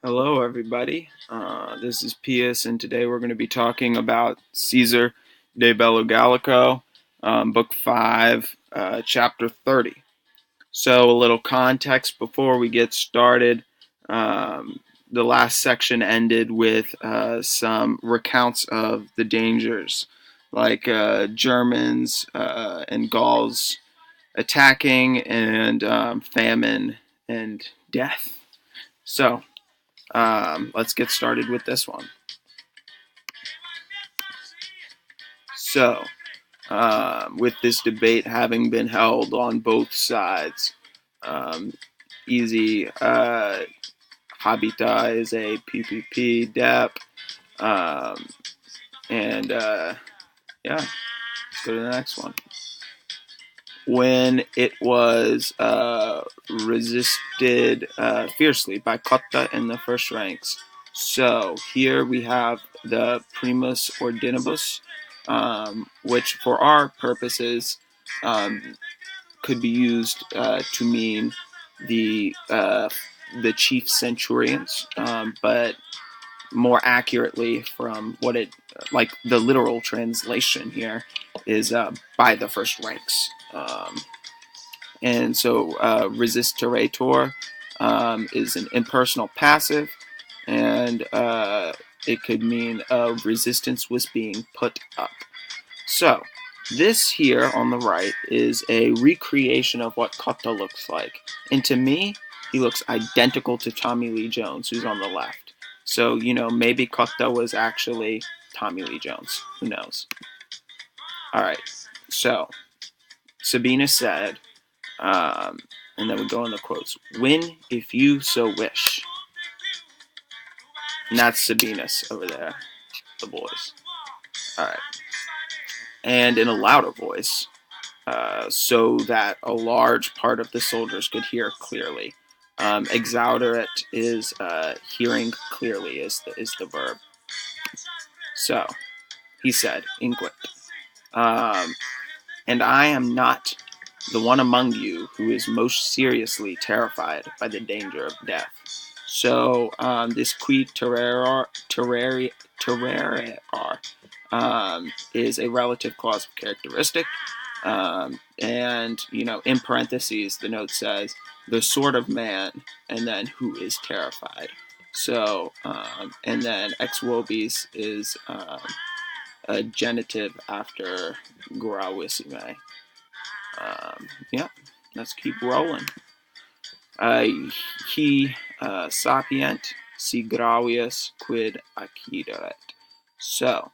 Hello, everybody. This is Pius, and today we're going to be talking about Caesar de Bello Gallico, Book 5, Chapter 30. So, a little context before we get started. The last section ended with some recounts of the dangers, like Germans and Gauls attacking, and famine and death. So, let's get started with this one. So, with this debate having been held on both sides, um, easy Habita is a PPP DEP, um, and yeah, let's go to the next one. When it was resisted fiercely by Cotta in the first ranks. So here we have the primus ordinibus, which for our purposes could be used to mean the uh, the chief centurions, but more accurately, from what it like the literal translation here is by the first ranks. And so resisterator is an impersonal passive, and it could mean resistance was being put up. So this here on the right is a recreation of what Cotta looks like. And to me, he looks identical to Tommy Lee Jones, who's on the left. So, maybe Cotta was actually Tommy Lee Jones. Who knows? All right. So, Sabina said, and then we go in the quotes, win if you so wish. And that's Sabinus over there, the boys. All right. And in a louder voice, so that a large part of the soldiers could hear clearly. Exauderate is hearing clearly is the verb. So, he said, inquit. And I am not the one among you who is most seriously terrified by the danger of death. So this qui terrare is a relative clause of characteristic. And, in parentheses, the note says, the sort of man, and then who is terrified. So, and then ex vobis is a genitive after gravissime. Yeah, let's keep rolling. He sapient si gravius quid accideret. So,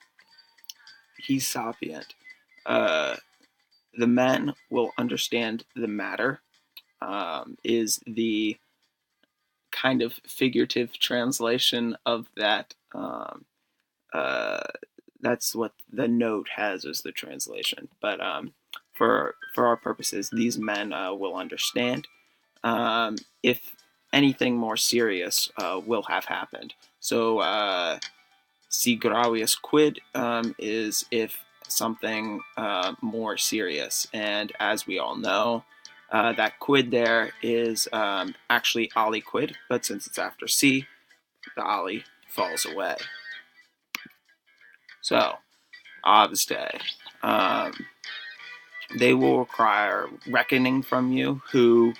he's sapient. The men will understand the matter, is the kind of figurative translation of that. Uh, that's what the note has as the translation. But for our purposes, these men will understand. If anything more serious will have happened. So, si gravius quid is if something more serious. And as we all know, that quid there is actually aliquid, but since it's after C, the ali falls away. So, obste. They will require reckoning from you, who,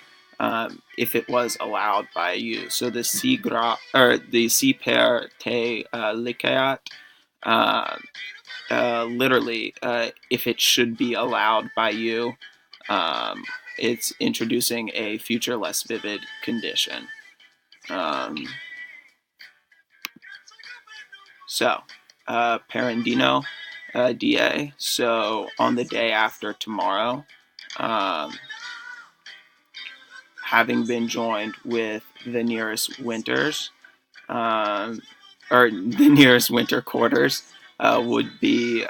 if it was allowed by you. So the si per te liceat, literally, if it should be allowed by you, it's introducing a future less vivid condition. So, Parendino, DA. So on the day after tomorrow, having been joined with the nearest winters, or the nearest winter quarters, would be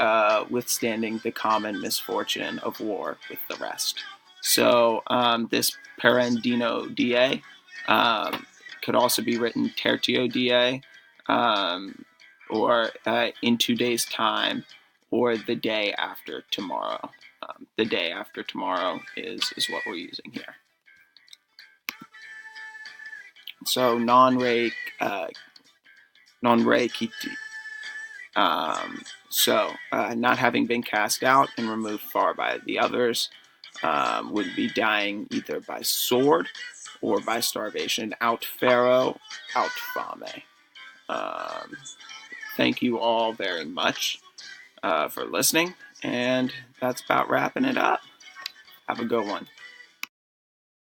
withstanding the common misfortune of war with the rest. So this Parendino DA could also be written Tertio DA, or in 2 days' time, or the day after tomorrow. The day after tomorrow is what we're using here. So non-re kiti. Not having been cast out and removed far by the others, would be dying either by sword or by starvation. Out Pharaoh, out Fame. Um, Thank you all very much for listening, and that's about wrapping it up. Have a good one.